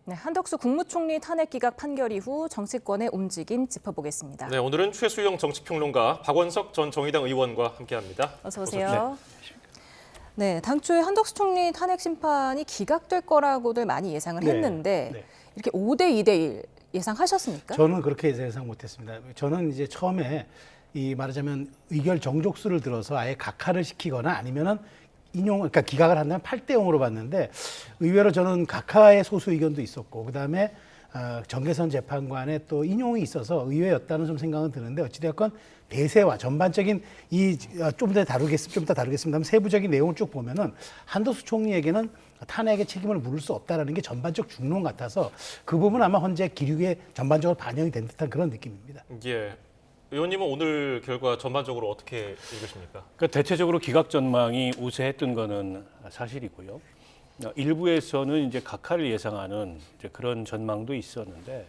네, 한덕수 국무총리 탄핵 기각 판결 이후 정치권의 움직임 짚어보겠습니다. 네, 오늘은 최수영 정치평론가, 박원석 전 정의당 의원과 함께합니다. 어서 오세요. 네, 당초에 한덕수 총리 탄핵 심판이 기각될 거라고들 많이 예상을 했는데 이렇게 5대2대1 예상하셨습니까? 저는 그렇게 예상 못했습니다. 저는 이제 처음에 이 말하자면 의결 정족수를 들어서 아예 각하를 시키거나 아니면은 그러니까 기각을 한다면 8대0으로 봤는데 의외로 저는 각하의 소수 의견도 있었고 그다음에 정계선 재판관의 또 인용이 있어서 의외였다는 좀 생각은 드는데 어찌되었건 대세와 전반적인 좀 더 다루겠습니다만 세부적인 내용을 쭉 보면은 한덕수 총리에게는 탄핵의 책임을 물을 수 없다라는 게 전반적 중론 같아서 그 부분 아마 헌재 기류에 전반적으로 반영이 된 듯한 그런 느낌입니다. 예. 의원님은 오늘 결과 전반적으로 어떻게 읽으십니까? 그러니까 대체적으로 기각 전망이 우세했던 거는 사실이고요. 일부에서는 이제 각하를 예상하는 이제 그런 전망도 있었는데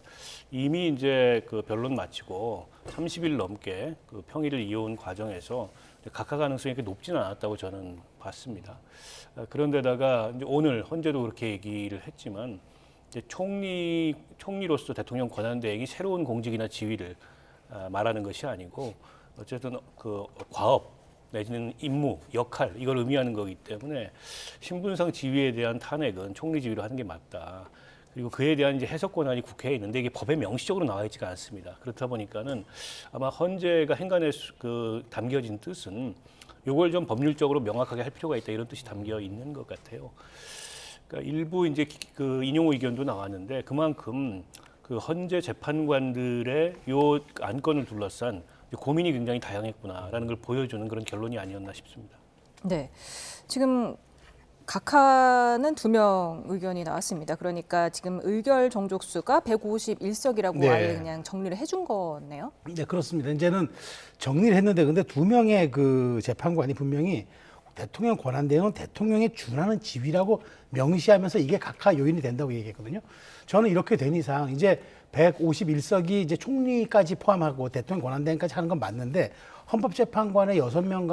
이미 이제 그 변론 마치고 30일 넘게 그 평일을 이어온 과정에서 각하 가능성이 그렇게 높지는 않았다고 저는 봤습니다. 그런데다가 이제 오늘 헌재도 그렇게 얘기를 했지만 이제 총리로서 대통령 권한대행이 새로운 공직이나 지위를 말하는 것이 아니고 어쨌든 그 과업 내지는 임무, 역할 이걸 의미하는 거기 때문에 신분상 지위에 대한 탄핵은 총리 지위로 하는 게 맞다. 그리고 그에 대한 이제 해석 권한이 국회에 있는데 이게 법에 명시적으로 나와 있지가 않습니다. 그렇다 보니까는 아마 헌재가 행간에 담겨진 뜻은 이걸 좀 법률적으로 명확하게 할 필요가 있다 이런 뜻이 담겨 있는 것 같아요. 그러니까 일부 이제 그 인용 의견도 나왔는데 그만큼 그 헌재 재판관들의 요 안건을 둘러싼 고민이 굉장히 다양했구나라는 걸 보여주는 그런 결론이 아니었나 싶습니다. 네, 지금 각하는 2명 의견이 나왔습니다. 그러니까 지금 의결 정족수가 151석이라고 아예 그냥 정리를 해준 거네요. 네, 그렇습니다. 이제는 정리를 했는데 근데 2명의 그 재판관이 분명히 대통령 권한대행은 대통령에 준하는 지위라고 명시하면서 이게 각하 요인이 된다고 얘기했거든요. 저는 이렇게 된 이상 이제 151석이 이제 총리까지 포함하고 대통령 권한대행까지 하는 건 맞는데 헌법재판관의 8명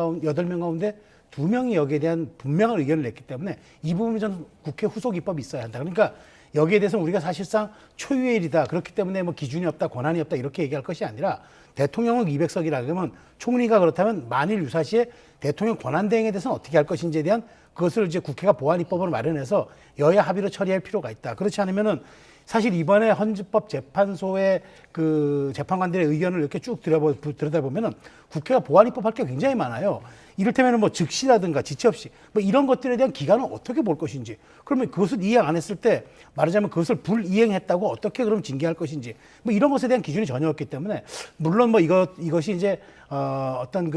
가운데 2명이 여기에 대한 분명한 의견을 냈기 때문에 이 부분은 저는 국회 후속 입법이 있어야 한다. 그러니까 여기에 대해서는 우리가 사실상 초유의 일이다. 그렇기 때문에 뭐 기준이 없다, 권한이 없다 이렇게 얘기할 것이 아니라 대통령은 200석이라 그러면 총리가 그렇다면 만일 유사시에 대통령 권한대행에 대해서는 어떻게 할 것인지에 대한 그것을 이제 국회가 보완 입법을 마련해서 여야 합의로 처리할 필요가 있다. 그렇지 않으면은 사실 이번에 헌법재판소의 그 재판관들의 의견을 이렇게 쭉 들여다보면은 국회가 보완 입법할 게 굉장히 많아요. 이를테면 뭐 즉시라든가 지체 없이 뭐 이런 것들에 대한 기간은 어떻게 볼 것인지, 그러면 그것을 이행 안 했을 때 말하자면 그것을 불이행했다고 어떻게 그럼 징계할 것인지 뭐 이런 것에 대한 기준이 전혀 없기 때문에 물론 뭐 이것이 이제 어떤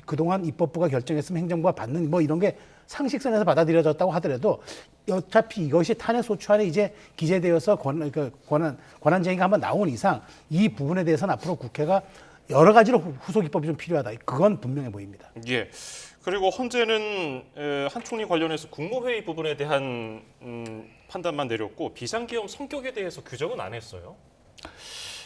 그동안 입법부가 결정했으면 행정부가 받는 뭐 이런 게 상식선에서 받아들여졌다고 하더라도 어차피 이것이 탄핵 소추안에 이제 기재되어서 권한쟁의가 한번 나온 이상 이 부분에 대해서는 앞으로 국회가 여러 가지로 후속 입법이 좀 필요하다. 그건 분명해 보입니다. 예. 그리고 헌재는 한 총리 관련해서 국무회의 부분에 대한 판단만 내렸고 비상계엄 성격에 대해서 규정은 안 했어요.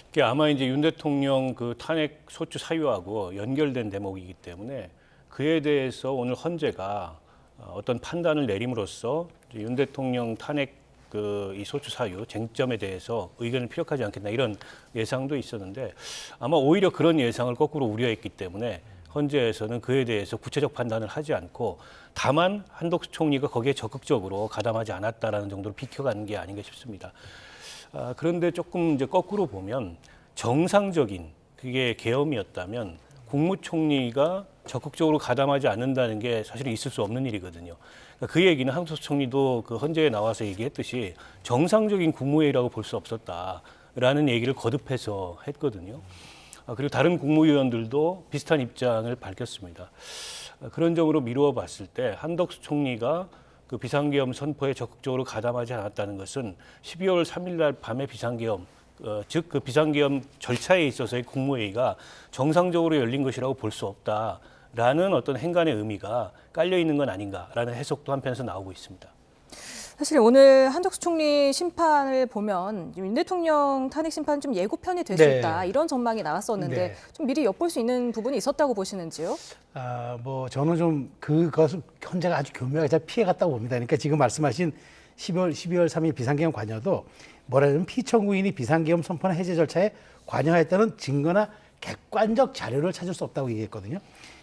그게 아마 이제 윤 대통령 그 탄핵 소추 사유하고 연결된 대목이기 때문에 그에 대해서 오늘 헌재가 어떤 판단을 내림으로써 윤 대통령 탄핵 이 소추 사유 쟁점에 대해서 의견을 피력하지 않겠나 이런 예상도 있었는데 아마 오히려 그런 예상을 거꾸로 우려했기 때문에 헌재에서는 그에 대해서 구체적 판단을 하지 않고 다만 한덕수 총리가 거기에 적극적으로 가담하지 않았다라는 정도로 비켜가는 게 아닌가 싶습니다. 그런데 조금 이제 거꾸로 보면 정상적인 그게 계엄이었다면 국무총리가 적극적으로 가담하지 않는다는 게 사실은 있을 수 없는 일이거든요. 그러니까 그 얘기는 한덕수 총리도 그 헌재에 나와서 얘기했듯이 정상적인 국무회의라고 볼 수 없었다라는 얘기를 거듭해서 했거든요. 그리고 다른 국무위원들도 비슷한 입장을 밝혔습니다. 그런 점으로 미루어 봤을 때 한덕수 총리가 그 비상계엄 선포에 적극적으로 가담하지 않았다는 것은 12월 3일 날 밤에 비상계엄 즉 그 비상계엄 절차에 있어서의 국무회의가 정상적으로 열린 것이라고 볼 수 없다라는 어떤 행간의 의미가 깔려 있는 건 아닌가라는 해석도 한편에서 나오고 있습니다. 사실 오늘 한덕수 총리 심판을 보면 윤 대통령 탄핵 심판 좀 예고편이 될 수 있다 이런 전망이 나왔었는데 좀 미리 엿볼 수 있는 부분이 있었다고 보시는지요? 뭐 저는 좀 그것을 헌재가 아주 교묘하게 잘 피해갔다고 봅니다. 그러니까 지금 말씀하신 12월 3일 비상계엄 관여도 뭐라면 피청구인이 비상계엄 선포나 해제 절차에 관여했다는 증거나 객관적 자료를 찾을 수 없다고 얘기했거든요.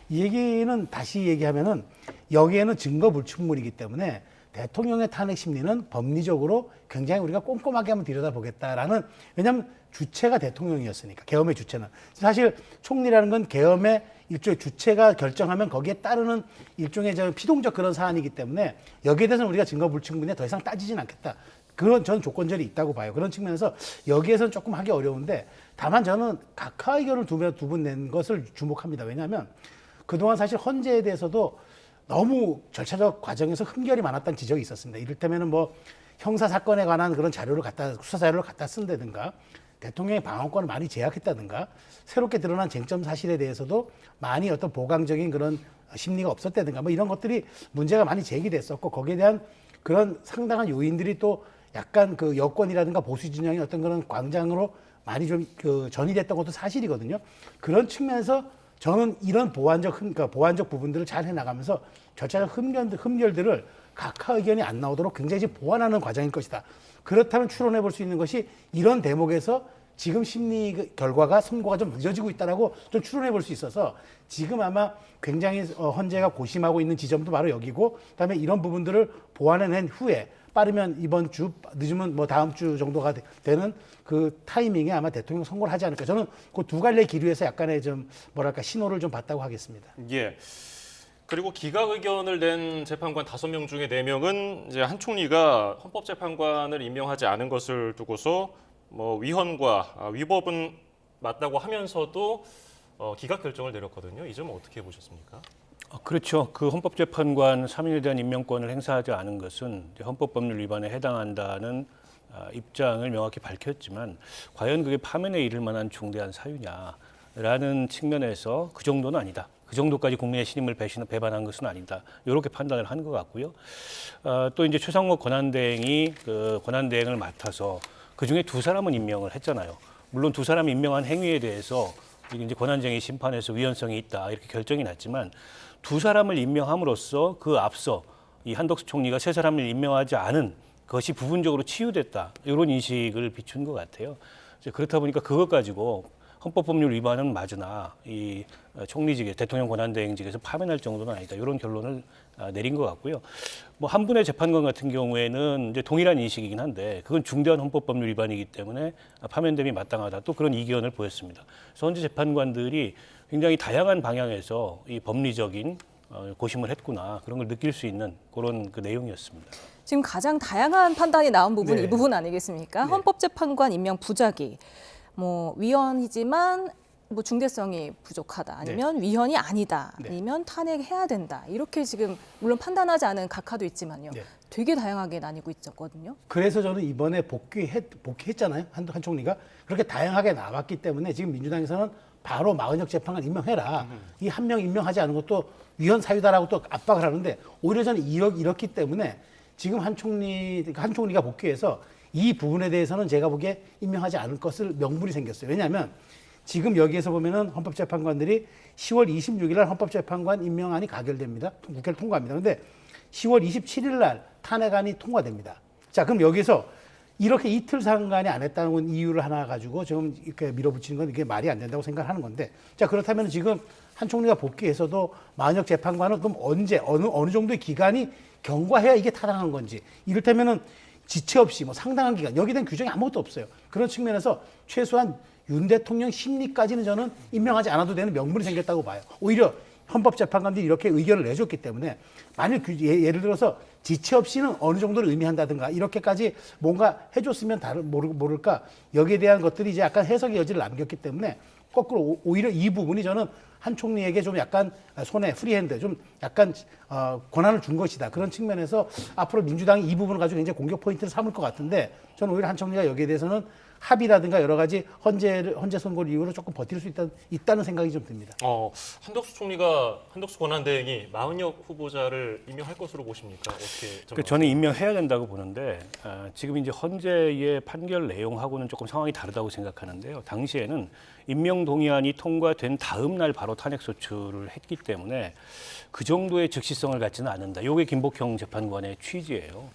이 얘기는 다시 얘기하면은 여기에는 증거 불충분이기 때문에 대통령의 탄핵 심리는 법리적으로 굉장히 우리가 꼼꼼하게 한번 들여다보겠다라는, 왜냐하면 주체가 대통령이었으니까, 계엄의 주체는. 사실 총리라는 건 계엄의 일종의 주체가 결정하면 거기에 따르는 일종의 피동적 그런 사안이기 때문에 여기에 대해서는 우리가 증거 불충분에 더 이상 따지진 않겠다. 그런 저는 조건절이 있다고 봐요. 그런 측면에서 여기에서는 조금 하기 어려운데, 다만 저는 각하 의견을 두 분 낸 것을 주목합니다. 왜냐하면 그동안 사실 헌재에 대해서도 너무 절차적 과정에서 흠결이 많았다는 지적이 있었습니다. 이를테면은 뭐 형사 사건에 관한 그런 자료를 수사 자료를 갖다 쓴다든가, 대통령의 방어권을 많이 제약했다든가, 새롭게 드러난 쟁점 사실에 대해서도 많이 어떤 보강적인 그런 심리가 없었다든가, 뭐 이런 것들이 문제가 많이 제기됐었고, 거기에 대한 그런 상당한 요인들이 또 약간 그 여권이라든가 보수 진영의 어떤 그런 광장으로 많이 좀 전이됐던 것도 사실이거든요. 그런 측면에서 저는 이런 보완적 부분들을 잘 해나가면서 절차적 흠결들을 각하 의견이 안 나오도록 굉장히 보완하는 과정일 것이다. 그렇다면 추론해 볼 수 있는 것이 이런 대목에서 지금 심리 결과가 선고가 좀 늦어지고 있다라고 좀 추론해 볼 수 있어서, 지금 아마 굉장히 헌재가 고심하고 있는 지점도 바로 여기고, 그다음에 이런 부분들을 보완해낸 후에 빠르면 이번 주, 늦으면 뭐 다음 주 정도가 되는 그 타이밍에 아마 대통령 선고를 하지 않을까. 저는 그 두 갈래 기류에서 약간의 좀 뭐랄까 신호를 좀 봤다고 하겠습니다. 예. 그리고 기각 의견을 낸 재판관 5명 중에 4명은 이제 한 총리가 헌법재판관을 임명하지 않은 것을 두고서 뭐 위헌과 위법은 맞다고 하면서도 기각 결정을 내렸거든요. 이 점은 어떻게 보셨습니까? 그렇죠. 그 헌법재판관 3인에 대한 임명권을 행사하지 않은 것은 이제 헌법법률 위반에 해당한다는 입장을 명확히 밝혔지만, 과연 그게 파면에 이를 만한 중대한 사유냐라는 측면에서 그 정도는 아니다. 그 정도까지 국민의 신임을 배반한 것은 아니다. 이렇게 판단을 한 것 같고요. 또 이제 최상목 권한대행이 그 권한대행을 맡아서 그 중에 2사람은 임명을 했잖아요. 물론 2사람 임명한 행위에 대해서 이제 권한쟁의 심판에서 위헌성이 있다 이렇게 결정이 났지만, 2사람을 임명함으로써 그 앞서 이 한덕수 총리가 3사람을 임명하지 않은 것이 부분적으로 치유됐다, 이런 인식을 비춘 것 같아요. 그렇다 보니까 그것 가지고 헌법법률 위반은 맞으나 이 총리직에, 대통령 권한대행직에서 파면할 정도는 아니다, 이런 결론을 내린 것 같고요. 뭐 한 분의 재판관 같은 경우에는 이제 동일한 인식이긴 한데, 그건 중대한 헌법법률 위반이기 때문에 파면됨이 마땅하다, 또 그런 이견을 보였습니다. 그래서 현재 재판관들이 굉장히 다양한 방향에서 이 법리적인 고심을 했구나, 그런 걸 느낄 수 있는 그런 그 내용이었습니다. 지금 가장 다양한 판단이 나온 부분이 네. 이 부분 아니겠습니까? 네. 헌법재판관 임명 부작위, 뭐 위헌이지만 뭐 중대성이 부족하다, 아니면 위헌이 아니다, 네. 아니면 탄핵해야 된다, 이렇게 지금 물론 판단하지 않은 각하도 있지만요. 네. 되게 다양하게 나뉘고 있었거든요. 그래서 저는 이번에 복귀했잖아요. 한 총리가. 그렇게 다양하게 나왔기 때문에 지금 민주당에서는 바로 마은혁 재판관 임명해라. 이 한 명 임명하지 않은 것도 위헌 사유다라고 또 압박을 하는데, 오히려 저는 이렇기 때문에 지금 한 총리가 복귀해서 이 부분에 대해서는 제가 보기에 임명하지 않을 것을 명분이 생겼어요. 왜냐하면 지금 여기에서 보면은 헌법재판관들이 10월 26일 날 헌법재판관 임명안이 가결됩니다. 국회를 통과합니다. 그런데 10월 27일 날 탄핵안이 통과됩니다. 자, 그럼 여기서 이렇게 이틀 상간에 안 했다는 이유를 하나 가지고 지금 이렇게 밀어붙이는 건 이게 말이 안 된다고 생각하는 건데, 자, 그렇다면 지금 한 총리가 복귀해서도 마은혁 재판관은 그럼 언제, 어느 정도의 기간이 경과해야 이게 타당한 건지, 이를테면은 지체 없이 뭐 상당한 기간, 여기에 대한 규정이 아무것도 없어요. 그런 측면에서 최소한 윤 대통령 심리까지는 저는 임명하지 않아도 되는 명분이 생겼다고 봐요. 오히려 헌법재판관들이 이렇게 의견을 내줬기 때문에, 만일 예를 들어서 지체 없이는 어느 정도를 의미한다든가 이렇게까지 뭔가 해줬으면 모를까, 여기에 대한 것들이 이제 약간 해석의 여지를 남겼기 때문에 거꾸로 오히려 이 부분이 저는 한 총리에게 좀 약간 손에 프리핸드, 좀 약간 권한을 준 것이다. 그런 측면에서 앞으로 민주당이 이 부분을 가지고 굉장히 공격 포인트를 삼을 것 같은데, 저는 오히려 한 총리가 여기에 대해서는 합의라든가 여러 가지 헌재 선고를 이유로 조금 버틸 수 있다는 생각이 좀 듭니다. 한덕수 권한대행이 마은혁 후보자를 임명할 것으로 보십니까? 어떻게? 저는 임명해야 된다고 보는데, 지금 이제 헌재의 판결 내용하고는 조금 상황이 다르다고 생각하는데요. 당시에는 임명 동의안이 통과된 다음 날 바로 탄핵 소추를 했기 때문에 그 정도의 즉시성을 갖지는 않는다. 이게 김복형 재판관의 취지예요.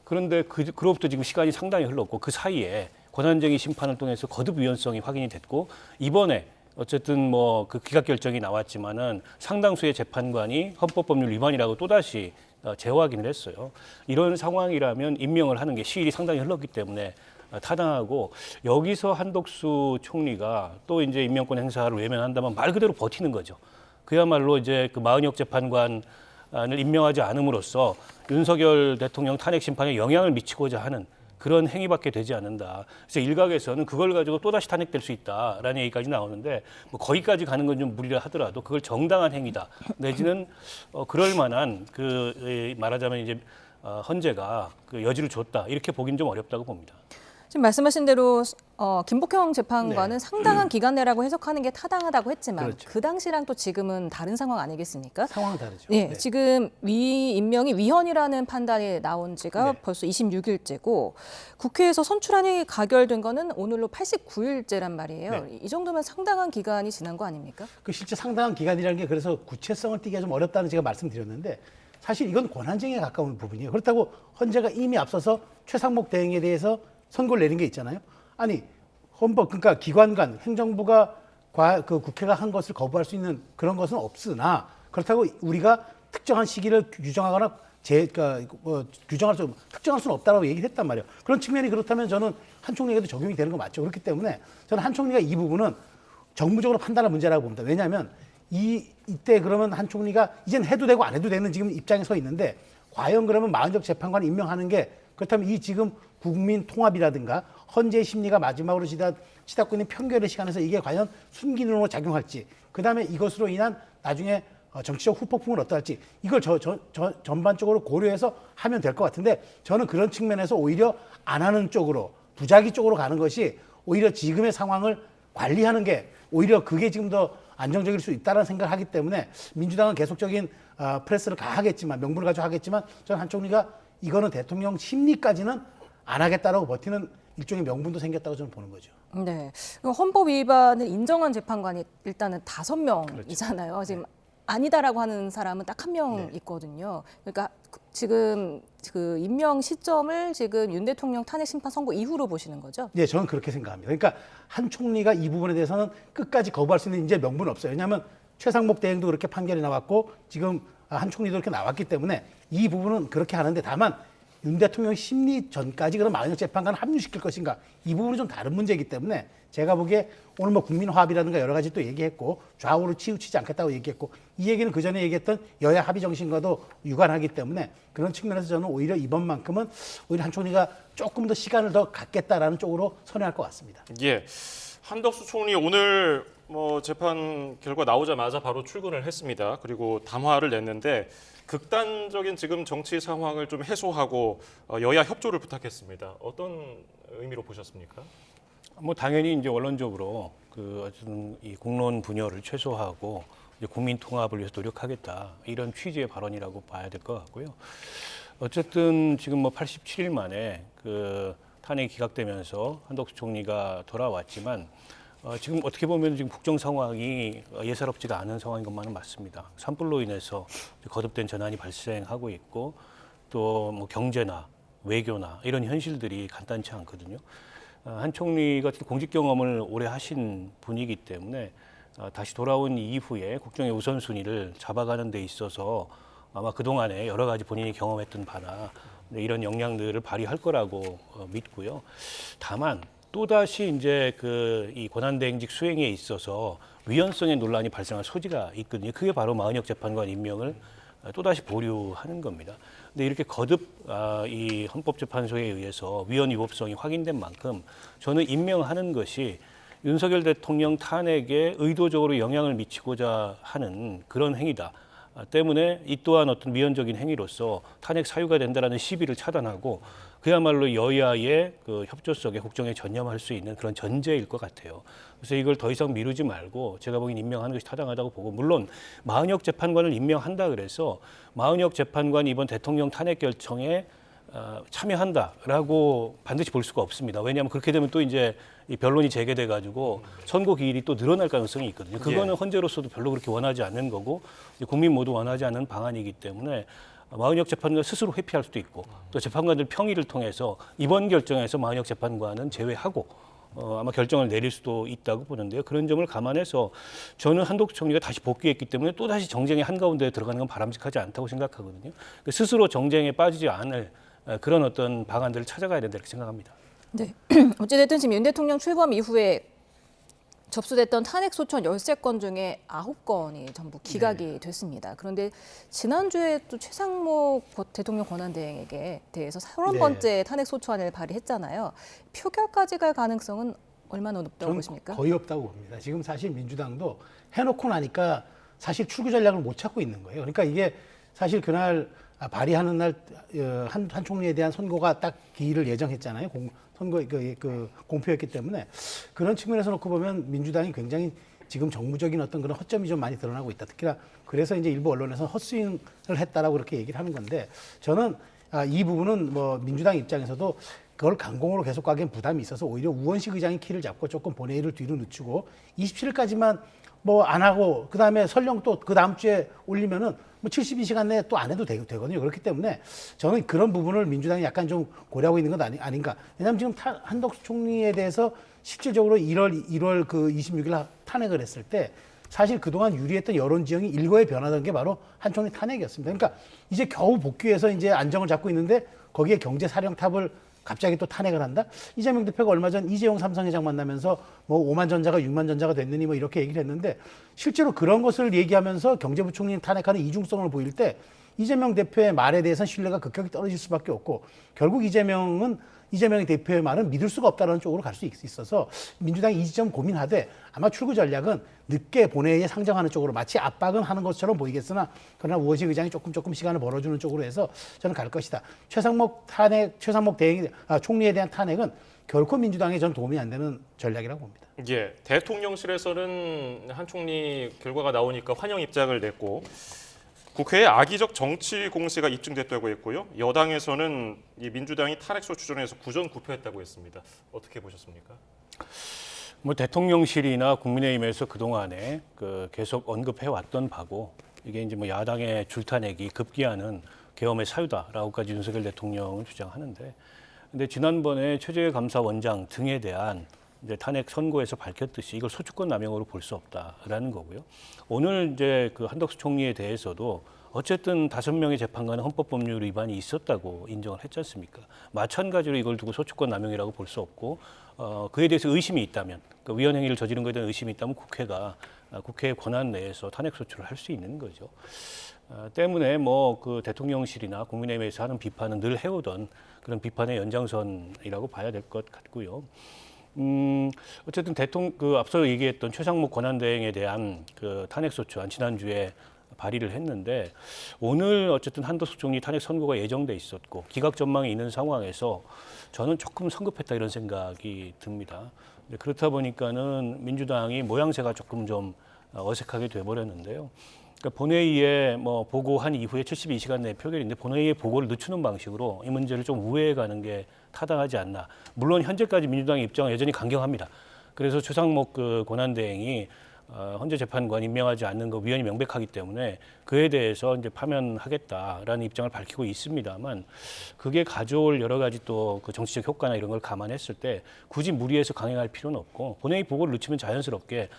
그런데 그로부터 지금 시간이 상당히 흘렀고 그 사이에 권한쟁의 심판을 통해서 거듭 위헌성이 확인이 됐고 이번에 어쨌든 뭐 그 기각 결정이 나왔지만은 상당수의 재판관이 헌법법률 위반이라고 또다시 재확인을 했어요. 이런 상황이라면 임명을 하는 게 시일이 상당히 흘렀기 때문에 타당하고 여기서 한덕수 총리가 또 이제 임명권 행사를 외면한다면 말 그대로 버티는 거죠. 그야말로 이제 그 마은혁 재판관을 임명하지 않음으로써 윤석열 대통령 탄핵 심판에 영향을 미치고자 하는 그런 행위밖에 되지 않는다. 그래서 일각에서는 그걸 가지고 또다시 탄핵될 수 있다라는 얘기까지 나오는데 뭐 거기까지 가는 건 좀 무리라 하더라도 그걸 정당한 행위다. 내지는 그럴 만한 그 말하자면 이제 헌재가 그 여지를 줬다. 이렇게 보기는 좀 어렵다고 봅니다. 지금 말씀하신 대로 김복형 재판관은 네. 상당한 기간 내라고 해석하는 게 타당하다고 했지만 그렇죠. 그 당시랑 또 지금은 다른 상황 아니겠습니까? 상황은 다르죠. 네, 네. 지금 임명이 위헌이라는 판단이 나온 지가 네. 벌써 26일째고 국회에서 선출안이 가결된 거는 오늘로 89일째란 말이에요. 네. 이 정도면 상당한 기간이 지난 거 아닙니까? 그 실제 상당한 기간이라는 게 그래서 구체성을 띠기가 좀 어렵다는 제가 말씀드렸는데 사실 이건 권한쟁의에 가까운 부분이에요. 그렇다고 헌재가 이미 앞서서 최상목 대행에 대해서 선고를 내린 게 있잖아요. 아니 헌법 그러니까 기관간 행정부가 그 국회가 한 것을 거부할 수 있는 그런 것은 없으나 그렇다고 우리가 특정한 시기를 규정하거나 규정할 수 특정할 수는 없다라고 얘기를 했단 말이에요. 그런 측면이 그렇다면 저는 한 총리에게도 적용이 되는 거 맞죠. 그렇기 때문에 저는 한 총리가 이 부분은 정무적으로 판단할 문제라고 봅니다. 왜냐하면 이때 그러면 한 총리가 이젠 해도 되고 안 해도 되는 지금 입장에 서 있는데 과연 그러면 마은혁 재판관 임명하는 게 그렇다면 이 지금 국민 통합이라든가 헌재의 심리가 마지막으로 치닫고 있는 편결의 시간에서 이게 과연 순기능으로 작용할지 그다음에 이것으로 인한 나중에 정치적 후폭풍을 어떠할지 이걸 전반적으로 고려해서 하면 될 것 같은데 저는 그런 측면에서 오히려 안 하는 쪽으로 부작위 쪽으로 가는 것이 오히려 지금의 상황을 관리하는 게 오히려 그게 지금 더 안정적일 수 있다는 생각을 하기 때문에 민주당은 계속적인 프레스를 가하겠지만 명분을 가지고 하겠지만 저는 한 총리가 이거는 대통령 심리까지는 안 하겠다라고 버티는 일종의 명분도 생겼다고 저는 보는 거죠. 네, 헌법 위반을 인정한 재판관이 일단은 5명이잖아요. 그렇죠. 지금 아니다라고 하는 사람은 딱 한 명 있거든요. 그러니까 지금 그 임명 시점을 지금 윤 대통령 탄핵 심판 선고 이후로 보시는 거죠? 네, 저는 그렇게 생각합니다. 그러니까 한 총리가 이 부분에 대해서는 끝까지 거부할 수 있는 이제 명분은 없어요. 왜냐하면 최상목 대행도 그렇게 판결이 나왔고 지금 한 총리도 그렇게 나왔기 때문에 이 부분은 그렇게 하는데 다만 윤 대통령 심리 전까지 그럼 마은혁 재판관을 합류시킬 것인가 이 부분은 좀 다른 문제이기 때문에 제가 보기에 오늘 뭐 국민화합이라든가 여러 가지 또 얘기했고 좌우로 치우치지 않겠다고 얘기했고 이 얘기는 그 전에 얘기했던 여야 합의 정신과도 유관하기 때문에 그런 측면에서 저는 오히려 이번만큼은 오히려 한 총리가 조금 더 시간을 더 갖겠다라는 쪽으로 선회할 것 같습니다. 예, 한덕수 총리 오늘 뭐 재판 결과 나오자마자 바로 출근을 했습니다. 그리고 담화를 냈는데 극단적인 지금 정치 상황을 좀 해소하고 여야 협조를 부탁했습니다. 어떤 의미로 보셨습니까? 뭐 당연히 이제 원론적으로 그 어쨌든 이 공론 분열을 최소화하고 이제 국민 통합을 위해서 노력하겠다 이런 취지의 발언이라고 봐야 될 것 같고요. 어쨌든 지금 뭐 87일 만에 그 탄핵이 기각되면서 한덕수 총리가 돌아왔지만 지금 어떻게 보면 지금 국정 상황이 예사롭지가 않은 상황인 것만은 맞습니다. 산불로 인해서 거듭된 전환이 발생하고 있고 또 뭐 경제나 외교나 이런 현실들이 간단치 않거든요. 한 총리가 공직 경험을 오래 하신 분이기 때문에 다시 돌아온 이후에 국정의 우선순위를 잡아가는 데 있어서 아마 그동안에 여러 가지 본인이 경험했던 바나 이런 역량들을 발휘할 거라고 믿고요. 다만 또다시 이제 이 권한대행직 수행에 있어서 위헌성의 논란이 발생할 소지가 있거든요. 그게 바로 마은혁 재판관 임명을 또다시 보류하는 겁니다. 근데 이렇게 거듭 이 헌법재판소에 의해서 위헌 위법성이 확인된 만큼 저는 임명하는 것이 윤석열 대통령 탄핵에 의도적으로 영향을 미치고자 하는 그런 행위다. 때문에 이 또한 어떤 위헌적인 행위로서 탄핵 사유가 된다라는 시비를 차단하고 그야말로 여야의 그 협조 속에 국정에 전념할 수 있는 그런 전제일 것 같아요. 그래서 이걸 더 이상 미루지 말고 제가 보기엔 임명하는 것이 타당하다고 보고 물론 마은혁 재판관을 임명한다 그래서 마은혁 재판관이 이번 대통령 탄핵 결정에 참여한다라고 반드시 볼 수가 없습니다. 왜냐하면 그렇게 되면 또 이제 이 변론이 재개돼 가지고 선고 기일이 또 늘어날 가능성이 있거든요. 그거는 헌재로서도 별로 그렇게 원하지 않는 거고 국민 모두 원하지 않는 방안이기 때문에 마은혁 재판관 스스로 회피할 수도 있고 또 재판관들 평의를 통해서 이번 결정에서 마은혁 재판관은 제외하고 아마 결정을 내릴 수도 있다고 보는데요. 그런 점을 감안해서 저는 한덕수 총리가 다시 복귀했기 때문에 또 다시 정쟁의 한가운데에 들어가는 건 바람직하지 않다고 생각하거든요. 스스로 정쟁에 빠지지 않을 그런 어떤 방안들을 찾아가야 된다 이렇게 생각합니다. 네. 어찌됐든 지금 윤 대통령 출범 이후에 접수됐던 탄핵 소추안 13건 중에 9건이 전부 기각이 됐습니다. 그런데 지난주에 또 최상목 대통령 권한대행에게 대해서 30번째 탄핵 소추안을 발의했잖아요. 표결까지 갈 가능성은 얼마나 높다고 보십니까? 거의 없다고 봅니다. 지금 사실 민주당도 해놓고 나니까 사실 출구 전략을 못 찾고 있는 거예요. 그러니까 이게 사실 그날 발의하는 날 한 총리에 대한 선고가 딱 기일을 예정했잖아요. 선거 그 공표였기 때문에 그런 측면에서 놓고 보면 민주당이 굉장히 지금 정무적인 어떤 그런 허점이 좀 많이 드러나고 있다. 특히나 그래서 이제 일부 언론에서 헛스윙을 했다라고 그렇게 얘기를 하는 건데 저는 이 부분은 뭐 민주당 입장에서도 그걸 강공으로 계속 가기엔 부담이 있어서 오히려 우원식 의장이 키를 잡고 조금 본회의를 뒤로 늦추고 27일까지만 뭐 안 하고 그다음에 설령 또 그 다음 주에 올리면은 뭐 72시간 내에 또 안 해도 되거든요. 그렇기 때문에 저는 그런 부분을 민주당이 약간 좀 고려하고 있는 건 아닌가. 왜냐하면 지금 한덕수 총리에 대해서 실질적으로 1월 그 26일 탄핵을 했을 때 사실 그동안 유리했던 여론 지형이 일거에 변하던 게 바로 한 총리 탄핵이었습니다. 그러니까 이제 겨우 복귀해서 이제 안정을 잡고 있는데 거기에 경제 사령탑을 갑자기 또 탄핵을 한다? 이재명 대표가 얼마 전 이재용 삼성회장 만나면서 뭐 5만 전자가 6만 전자가 됐느니 뭐 이렇게 얘기를 했는데 실제로 그런 것을 얘기하면서 경제부총리 탄핵하는 이중성을 보일 때 이재명 대표의 말에 대해서는 신뢰가 급격히 떨어질 수밖에 없고 결국 이재명의 대표의 말은 믿을 수가 없다는 쪽으로 갈 수 있어서 민주당이 이 지점 고민하되 아마 출구 전략은 늦게 본회의에 상정하는 쪽으로 마치 압박은 하는 것처럼 보이겠으나 그러나 우원식 의장이 조금 시간을 벌어주는 쪽으로 해서 저는 갈 것이다. 최상목 총리에 대한 탄핵은 결코 민주당에 전 도움이 안 되는 전략이라고 봅니다. 예, 대통령실에서는 한 총리 결과가 나오니까 환영 입장을 냈고 국회에 악의적 정치 공세가 입증됐다고 했고요. 여당에서는 이 민주당이 탄핵소 추진해서 구전구표했다고 했습니다. 어떻게 보셨습니까? 뭐 대통령실이나 국민의힘에서 그동안에 계속 언급해 왔던 바고 이게 이제 뭐 야당의 줄탄핵이 급기야는 계엄의 사유다라고까지 윤석열 대통령은 주장하는데 근데 지난번에 최재해 감사원장 등에 대한 이제 탄핵 선고에서 밝혔듯이 이걸 소추권 남용으로 볼 수 없다라는 거고요. 오늘 이제 그 한덕수 총리에 대해서도 어쨌든 5명의 재판관은 헌법법률 위반이 있었다고 인정을 했지 않습니까? 마찬가지로 이걸 두고 소추권 남용이라고 볼 수 없고 그에 대해서 의심이 있다면 그 위헌 행위를 저지른 것에 대한 의심이 있다면 국회의 권한 내에서 탄핵 소추를 할 수 있는 거죠. 때문에 뭐 그 대통령실이나 국민의힘에서 하는 비판은 늘 해오던 그런 비판의 연장선이라고 봐야 될 것 같고요. 어쨌든 앞서 얘기했던 최상목 권한대행에 대한 그 탄핵소추안 지난주에 발의를 했는데 오늘 어쨌든 한덕수 총리 탄핵 선고가 예정돼 있었고 기각 전망이 있는 상황에서 저는 조금 성급했다 이런 생각이 듭니다. 그렇다 보니까는 민주당이 모양새가 조금 좀 어색하게 돼버렸는데요. 그러니까 본회의에 뭐 보고한 이후에 72시간 내 표결인데 본회의에 보고를 늦추는 방식으로 이 문제를 좀 우회해 가는 게 타당하지 않나. 물론 현재까지 민주당의 입장은 여전히 강경합니다. 그래서 최상목 그 권한대행이 헌재 재판관 임명하지 않는 거 위헌이 명백하기 때문에 그에 대해서 이제 파면하겠다라는 입장을 밝히고 있습니다만 그게 가져올 여러 가지 또 그 정치적 효과나 이런 걸 감안했을 때 굳이 무리해서 강행할 필요는 없고 본회의 보고를 늦추면 자연스럽게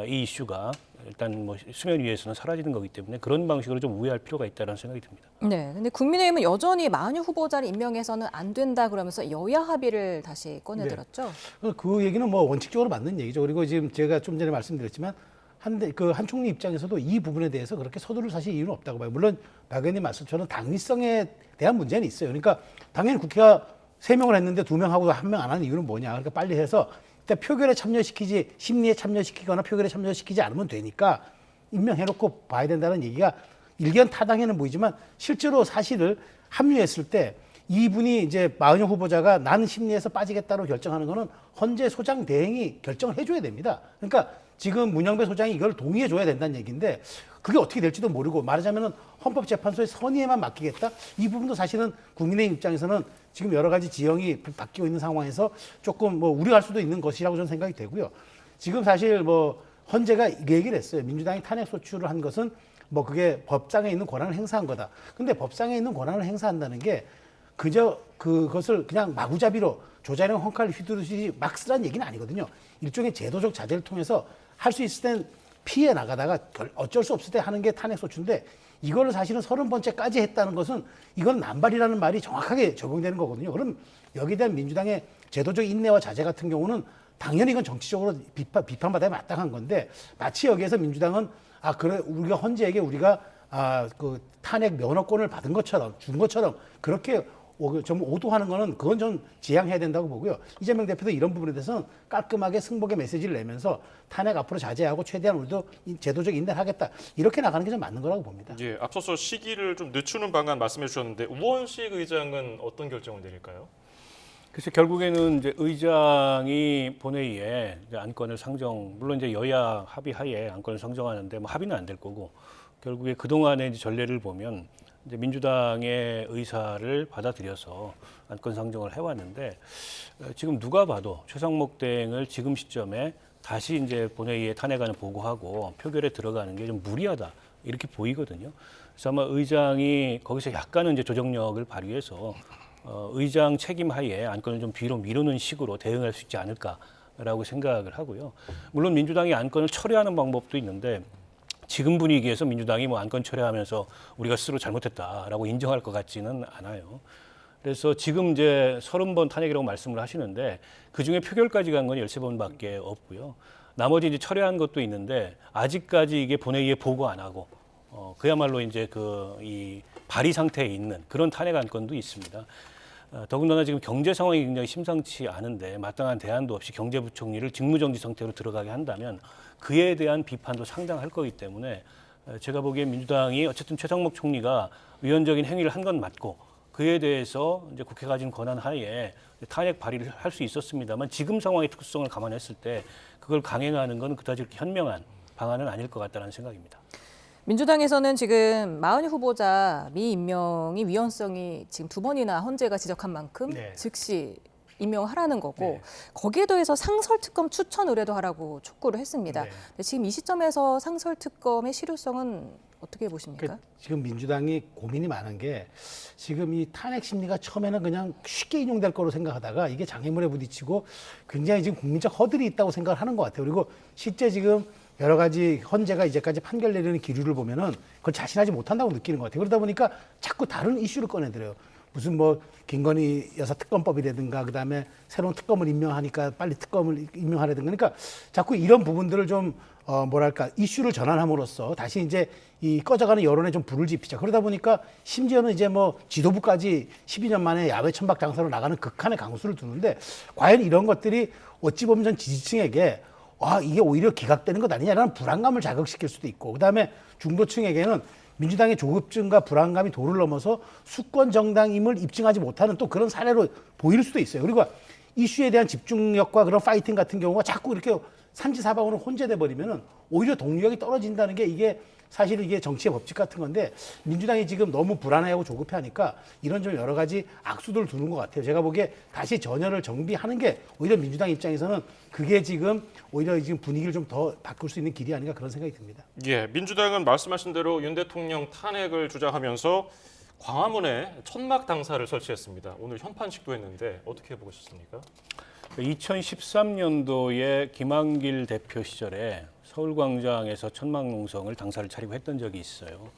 이 이슈가 일단 뭐 수면 위에서는 사라지는 거기 때문에 그런 방식으로 좀 우회할 필요가 있다는 생각이 듭니다. 네, 근데 국민의힘은 여전히 마은혁 후보자를 임명해서는 안 된다 그러면서 여야 합의를 다시 꺼내들었죠. 네. 그 얘기는 뭐 원칙적으로 맞는 얘기죠. 그리고 지금 제가 좀 전에 말씀드렸지만 한 총리 입장에서도 이 부분에 대해서 그렇게 서두를 사실 이유는 없다고 봐요. 물론 박 의원님 말씀처럼 당위성에 대한 문제는 있어요. 그러니까 당연히 국회가 3명을 했는데 2명하고 1명 안 하는 이유는 뭐냐. 그러니까 빨리 해서 일단 표결에 참여시키지 심리에 참여시키거나 표결에 참여시키지 않으면 되니까 임명해놓고 봐야 된다는 얘기가 일견 타당해는 보이지만 실제로 사실을 합류했을 때 이분이 이제 마은혁 후보자가 나는 심리에서 빠지겠다고 결정하는 거는 헌재 소장 대행이 결정을 해줘야 됩니다. 그러니까 지금 문영배 소장이 이걸 동의해줘야 된다는 얘기인데 그게 어떻게 될지도 모르고 말하자면 헌법재판소의 선의에만 맡기겠다? 이 부분도 사실은 국민의힘 입장에서는 지금 여러 가지 지형이 바뀌고 있는 상황에서 조금 뭐 우려할 수도 있는 것이라고 저는 생각이 되고요. 지금 사실 뭐 헌재가 얘기를 했어요. 민주당이 탄핵 소추를 한 것은 뭐 그게 법상에 있는 권한을 행사한 거다. 근데 법상에 있는 권한을 행사한다는 게 그저 그것을 그냥 마구잡이로 조자령 헝칼 휘두르듯이 막 쓰라는 얘기는 아니거든요. 일종의 제도적 자제를 통해서 할 수 있을 땐 피해 나가다가 어쩔 수 없을 때 하는 게 탄핵소추인데 이거를 사실은 30번째까지 했다는 것은 이건 남발이라는 말이 정확하게 적용되는 거거든요. 그럼 여기에 대한 민주당의 제도적 인내와 자제 같은 경우는 당연히 이건 정치적으로 비판받아야 마땅한 건데 마치 여기에서 민주당은 그래 우리가 헌재에게 우리가 그 탄핵 면허권을 받은 것처럼 준 것처럼 그렇게 좀 오도하는 거는 그건 좀 지양해야 된다고 보고요. 이재명 대표도 이런 부분에 대해서는 깔끔하게 승복의 메시지를 내면서 탄핵 앞으로 자제하고 최대한 우리도 제도적 인내를 하겠다 이렇게 나가는 게 좀 맞는 거라고 봅니다. 예, 앞서서 시기를 좀 늦추는 방안 말씀해 주셨는데 우원식 의장은 어떤 결정을 내릴까요? 글쎄 결국에는 이제 의장이 본회의에 이제 안건을 상정, 물론 이제 여야 합의하에 안건을 상정하는데 뭐 합의는 안 될 거고 결국에 그 동안의 이제 전례를 보면 이제 민주당의 의사를 받아들여서 안건 상정을 해왔는데 지금 누가 봐도 최상목 대행을 지금 시점에 다시 이제 본회의에 탄핵안을 보고하고 표결에 들어가는 게 좀 무리하다 이렇게 보이거든요. 그래서 아마 의장이 거기서 약간은 이제 조정력을 발휘해서 의장 책임 하에 안건을 좀 뒤로 미루는 식으로 대응할 수 있지 않을까라고 생각을 하고요. 물론 민주당이 안건을 철회하는 방법도 있는데 지금 분위기에서 민주당이 뭐 안건 철회하면서 우리가 스스로 잘못했다라고 인정할 것 같지는 않아요. 그래서 지금 이제 30번 탄핵이라고 말씀을 하시는데 그중에 표결까지 간 건 13번밖에 없고요. 나머지 이제 철회한 것도 있는데 아직까지 이게 본회의에 보고 안 하고 그야말로 이제 이 발의 상태에 있는 그런 탄핵 안건도 있습니다. 더군다나 지금 경제 상황이 굉장히 심상치 않은데 마땅한 대안도 없이 경제부총리를 직무정지 상태로 들어가게 한다면 그에 대한 비판도 상당할 거기 때문에 제가 보기엔 민주당이 어쨌든 최상목 총리가 위헌적인 행위를 한 건 맞고 그에 대해서 이제 국회가 가진 권한 하에 탄핵 발의를 할 수 있었습니다만 지금 상황의 특수성을 감안했을 때 그걸 강행하는 건 그다지 그렇게 현명한 방안은 아닐 것 같다는 생각입니다. 민주당에서는 지금 마은희 후보자 미임명이 위헌성이 지금 2번이나 헌재가 지적한 만큼 네. 즉시 임명하라는 거고 네. 거기에 더해서 상설특검 추천 의뢰도 하라고 촉구를 했습니다. 네. 근데 지금 이 시점에서 상설특검의 실효성은 어떻게 보십니까? 지금 민주당이 고민이 많은 게 지금 이 탄핵 심리가 처음에는 그냥 쉽게 인용될 거로 생각하다가 이게 장애물에 부딪히고 굉장히 지금 국민적 허들이 있다고 생각을 하는 것 같아요. 그리고 실제 지금 여러 가지 헌재가 이제까지 판결 내리는 기류를 보면은 그걸 자신하지 못한다고 느끼는 것 같아요. 그러다 보니까 자꾸 다른 이슈를 꺼내들어요. 무슨 뭐 김건희 여사 특검법이라든가 그다음에 새로운 특검을 임명하니까 빨리 특검을 임명하라든가 그러니까 자꾸 이런 부분들을 좀 뭐랄까 이슈를 전환함으로써 다시 이제 이 꺼져가는 여론에 좀 불을 지피자. 그러다 보니까 심지어는 이제 뭐 지도부까지 12년 만에 야외 천박 장사로 나가는 극한의 강수를 두는데 과연 이런 것들이 어찌 보면 전 지지층에게 이게 오히려 기각되는 것 아니냐라는 불안감을 자극시킬 수도 있고 그다음에 중도층에게는 민주당의 조급증과 불안감이 도를 넘어서 수권 정당임을 입증하지 못하는 또 그런 사례로 보일 수도 있어요. 그리고 이슈에 대한 집중력과 그런 파이팅 같은 경우가 자꾸 이렇게 삼지사방으로 혼재돼 버리면은 오히려 동력이 떨어진다는 게 이게 사실 이게 정치의 법칙 같은 건데 민주당이 지금 너무 불안해하고 조급해하니까 이런 좀 여러 가지 악수들을 두는 것 같아요. 제가 보기에 다시 전열을 정비하는 게 오히려 민주당 입장에서는 그게 지금 오히려 지금 분위기를 좀 더 바꿀 수 있는 길이 아닌가 그런 생각이 듭니다. 예, 민주당은 말씀하신 대로 윤 대통령 탄핵을 주장하면서 광화문에 천막 당사를 설치했습니다. 오늘 현판식도 했는데 어떻게 보셨습니까? 2013년도에 김한길 대표 시절에 서울광장에서 천막농성을 당사를 차리고 했던 적이 있어요.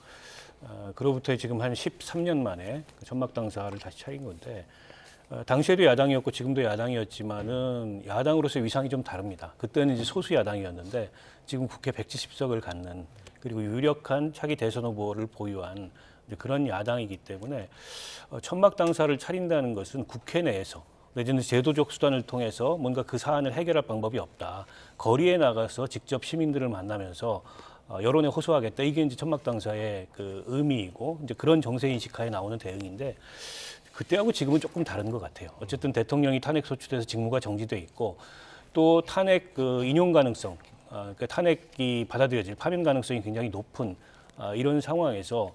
그로부터 지금 한 13년 만에 천막 당사를 다시 차린 건데 당시에도 야당이었고 지금도 야당이었지만은 야당으로서의 위상이 좀 다릅니다. 그때는 이제 소수 야당이었는데 지금 국회 170석을 갖는 그리고 유력한 차기 대선 후보를 보유한 그런 야당이기 때문에 천막 당사를 차린다는 것은 국회 내에서 내지는 제도적 수단을 통해서 뭔가 그 사안을 해결할 방법이 없다. 거리에 나가서 직접 시민들을 만나면서 여론에 호소하겠다. 이게 이제 천막 당사의 그 의미이고 이제 그런 정세 인식하에 나오는 대응인데 그때하고 지금은 조금 다른 것 같아요. 어쨌든 대통령이 탄핵 소추돼서 직무가 정지돼 있고 또 탄핵 그 인용 가능성, 그러니까 탄핵이 받아들여질 파면 가능성이 굉장히 높은 이런 상황에서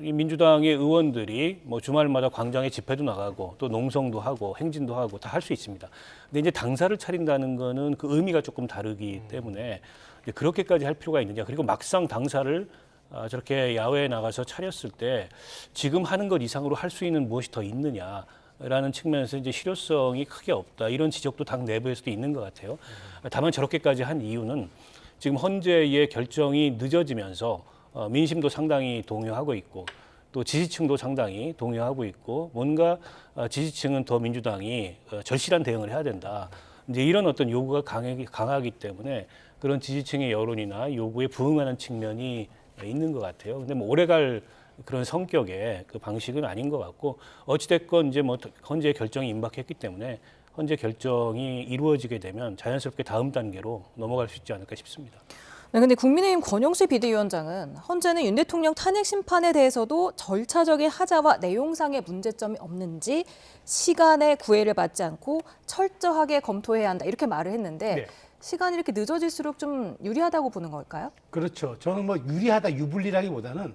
이 민주당의 의원들이 뭐 주말마다 광장에 집회도 나가고 또 농성도 하고 행진도 하고 다 할 수 있습니다. 근데 이제 당사를 차린다는 거는 그 의미가 조금 다르기 때문에 이제 그렇게까지 할 필요가 있느냐. 그리고 막상 당사를 저렇게 야외에 나가서 차렸을 때 지금 하는 것 이상으로 할 수 있는 무엇이 더 있느냐라는 측면에서 이제 실효성이 크게 없다. 이런 지적도 당 내부에서도 있는 것 같아요. 다만 저렇게까지 한 이유는 지금 헌재의 결정이 늦어지면서 민심도 상당히 동요하고 있고 또 지지층도 상당히 동요하고 있고 뭔가 지지층은 더 민주당이 절실한 대응을 해야 된다. 이제 이런 어떤 요구가 강하기 때문에 그런 지지층의 여론이나 요구에 부응하는 측면이 있는 것 같아요. 근데 뭐 오래갈 그런 성격의 그 방식은 아닌 것 같고 어찌됐건 이제 뭐 헌재 결정이 임박했기 때문에 헌재 결정이 이루어지게 되면 자연스럽게 다음 단계로 넘어갈 수 있지 않을까 싶습니다. 네, 근데 국민의힘 권영세 비대위원장은 헌재는 윤 대통령 탄핵 심판에 대해서도 절차적인 하자와 내용상의 문제점이 없는지 시간의 구애를 받지 않고 철저하게 검토해야 한다 이렇게 말을 했는데 네. 시간이 이렇게 늦어질수록 좀 유리하다고 보는 걸까요? 그렇죠. 저는 뭐 유리하다, 유불리라기보다는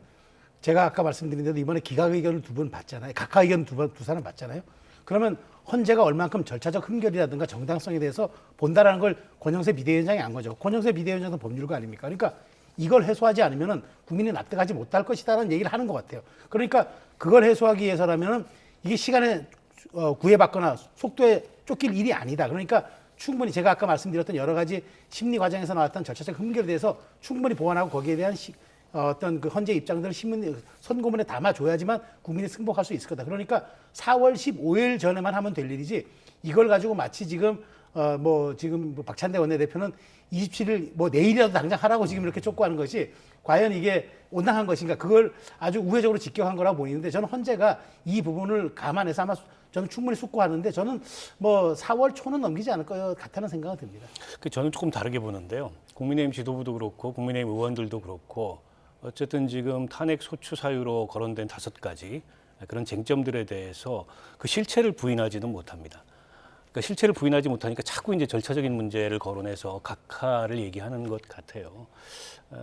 제가 아까 말씀드린 대로 이번에 기각 의견을 2번 받잖아요. 각하 의견 두 사람 받잖아요. 그러면 헌재가 얼만큼 절차적 흠결이라든가 정당성에 대해서 본다라는 걸 권영세 비대위원장이 안 거죠. 권영세 비대위원장도 법률가 아닙니까? 그러니까 이걸 해소하지 않으면 국민이 납득하지 못할 것이다라는 얘기를 하는 것 같아요. 그러니까 그걸 해소하기 위해서라면 이게 시간에 구애받거나 속도에 쫓길 일이 아니다. 그러니까 충분히 제가 아까 말씀드렸던 여러 가지 심리 과정에서 나왔던 절차적 흠결에 대해서 충분히 보완하고 거기에 대한 어떤 그 헌재 입장들을 선고문에 담아줘야지만 국민이 승복할 수 있을 거다. 그러니까 4월 15일 전에만 하면 될 일이지 이걸 가지고 마치 지금 지금 박찬대 원내대표는 27일 내일이라도 당장 하라고 지금 이렇게 촉구하는 것이 과연 이게 온당한 것인가 그걸 아주 우회적으로 직격한 거라고 보이는데 저는 헌재가 이 부분을 감안해서 아마 저는 충분히 숙고하는데 저는 4월 초는 넘기지 않을 것 같다는 생각은 듭니다. 저는 조금 다르게 보는데요. 국민의힘 지도부도 그렇고 국민의힘 의원들도 그렇고 어쨌든 지금 탄핵 소추 사유로 거론된 5가지 그런 쟁점들에 대해서 그 실체를 부인하지는 못합니다. 그러니까 실체를 부인하지 못하니까 자꾸 이제 절차적인 문제를 거론해서 각하를 얘기하는 것 같아요.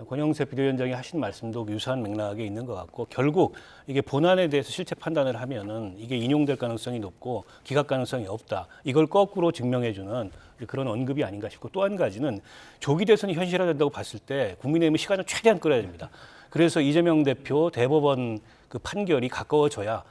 권영세 비대위원장이 하신 말씀도 유사한 맥락에 있는 것 같고 결국 이게 본안에 대해서 실체 판단을 하면은 이게 인용될 가능성이 높고 기각 가능성이 없다. 이걸 거꾸로 증명해주는 그런 언급이 아닌가 싶고 또 한 가지는 조기 대선이 현실화된다고 봤을 때 국민의힘은 시간을 최대한 끌어야 됩니다. 그래서 이재명 대표 대법원 그 판결이 가까워져야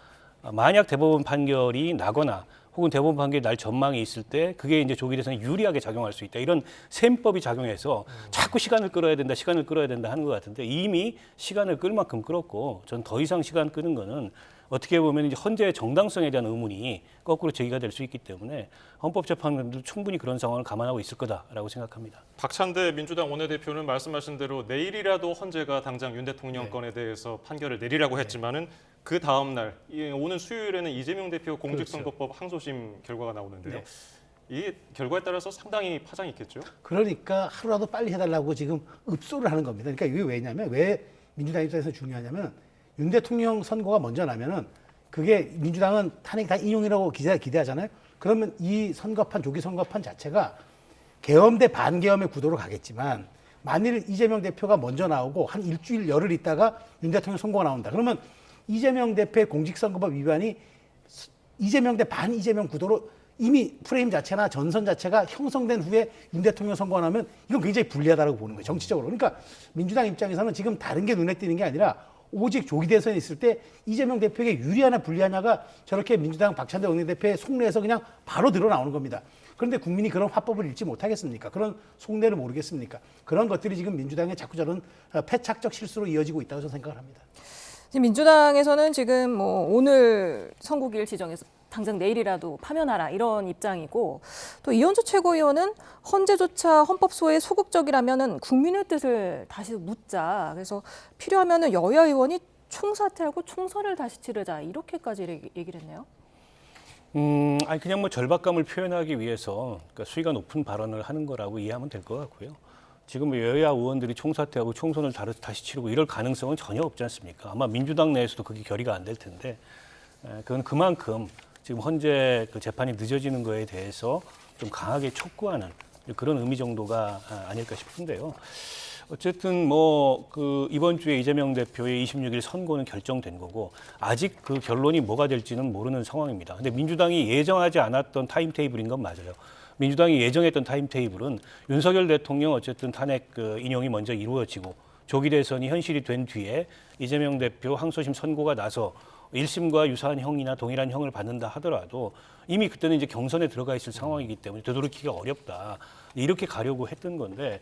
만약 대법원 판결이 나거나 혹은 대법원 판결이 날 전망이 있을 때 그게 이제 조기 대선에 유리하게 작용할 수 있다. 이런 셈법이 작용해서 자꾸 시간을 끌어야 된다 하는 것 같은데 이미 시간을 끌 만큼 끌었고 전 더 이상 시간 끄는 거는 어떻게 보면 이제 헌재의 정당성에 대한 의문이 거꾸로 제기가 될 수 있기 때문에 헌법재판관도 충분히 그런 상황을 감안하고 있을 거다라고 생각합니다. 박찬대 민주당 원내대표는 말씀하신 대로 내일이라도 헌재가 당장 윤 대통령 건에 대해서 판결을 내리라고 했지만은 그 다음 날 오는 수요일에는 이재명 대표 공직선거법 항소심 결과가 나오는데요. 이 결과에 따라서 상당히 파장이 있겠죠. 그러니까 하루라도 빨리 해달라고 지금 읍소를 하는 겁니다. 그러니까 이게 왜냐면 왜 민주당 입장에서 중요하냐면 윤 대통령 선고가 먼저 나면은 그게 민주당은 탄핵 다 인용이라고 기대하잖아요. 그러면 이 조기 선거판 자체가 계엄 대 반계엄의 구도로 가겠지만 만일 이재명 대표가 먼저 나오고 한 일주일 열흘 있다가 윤 대통령 선고가 나온다. 그러면 이재명 대표의 공직선거법 위반이 이재명 대 반이재명 구도로 이미 프레임 자체나 전선 자체가 형성된 후에 윤 대통령 선거가 나면 이건 굉장히 불리하다고 보는 거예요. 정치적으로. 그러니까 민주당 입장에서는 지금 다른 게 눈에 띄는 게 아니라 오직 조기 대선이 있을 때 이재명 대표에게 유리하냐 불리하냐가 저렇게 민주당 박찬대 원내대표의 속내에서 그냥 바로 드러나오는 겁니다. 그런데 국민이 그런 화법을 읽지 못하겠습니까? 그런 속내를 모르겠습니까? 그런 것들이 지금 민주당의 자꾸 저런 패착적 실수로 이어지고 있다고 저는 생각을 합니다. 지금 민주당에서는 지금 오늘 선고기일 지정해서 당장 내일이라도 파면하라 이런 입장이고 또 이현주 최고위원은 헌재조차 헌법소에 소극적이라면은 국민의 뜻을 다시 묻자. 그래서 필요하면은 여야 의원이 총사퇴하고 총선을 다시 치르자 이렇게까지 얘기를 했네요. 아니 그냥 뭐 절박감을 표현하기 위해서 그러니까 수위가 높은 발언을 하는 거라고 이해하면 될 것 같고요. 지금 여야 의원들이 총사퇴하고 총선을 다시 치르고 이럴 가능성은 전혀 없지 않습니까? 아마 민주당 내에서도 그게 결의가 안 될 텐데 그건 그만큼 지금 헌재 그 재판이 늦어지는 거에 대해서 좀 강하게 촉구하는 그런 의미 정도가 아닐까 싶은데요. 어쨌든 이번 주에 이재명 대표의 26일 선고는 결정된 거고 아직 그 결론이 뭐가 될지는 모르는 상황입니다. 근데 민주당이 예정하지 않았던 타임테이블인 건 맞아요. 민주당이 예정했던 타임테이블은 윤석열 대통령 어쨌든 탄핵 인용이 먼저 이루어지고 조기 대선이 현실이 된 뒤에 이재명 대표 항소심 선고가 나서 1심과 유사한 형이나 동일한 형을 받는다 하더라도 이미 그때는 이제 경선에 들어가 있을 상황이기 때문에 되돌이키기가 어렵다. 이렇게 가려고 했던 건데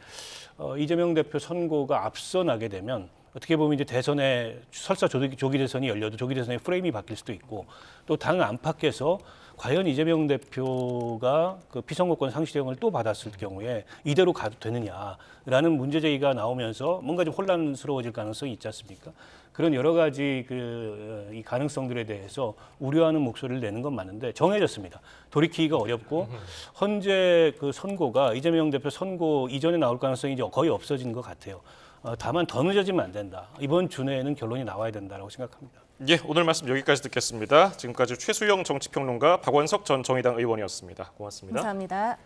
이재명 대표 선고가 앞서 나게 되면 어떻게 보면 이제 대선에 설사 조기 대선이 열려도 조기 대선의 프레임이 바뀔 수도 있고 또 당 안팎에서 과연 이재명 대표가 그 피선거권 상실형을 또 받았을 경우에 이대로 가도 되느냐라는 문제 제기가 나오면서 뭔가 좀 혼란스러워질 가능성이 있지 않습니까? 그런 여러 가지 이 가능성들에 대해서 우려하는 목소리를 내는 건 맞는데 정해졌습니다. 돌이키기가 어렵고 현재 그 선고가 이재명 대표 선고 이전에 나올 가능성이 이제 거의 없어진 것 같아요. 다만 더 늦어지면 안 된다. 이번 주 내에는 결론이 나와야 된다라고 생각합니다. 예, 오늘 말씀 여기까지 듣겠습니다. 지금까지 최수영 정치평론가, 박원석 전 정의당 의원이었습니다. 고맙습니다. 감사합니다.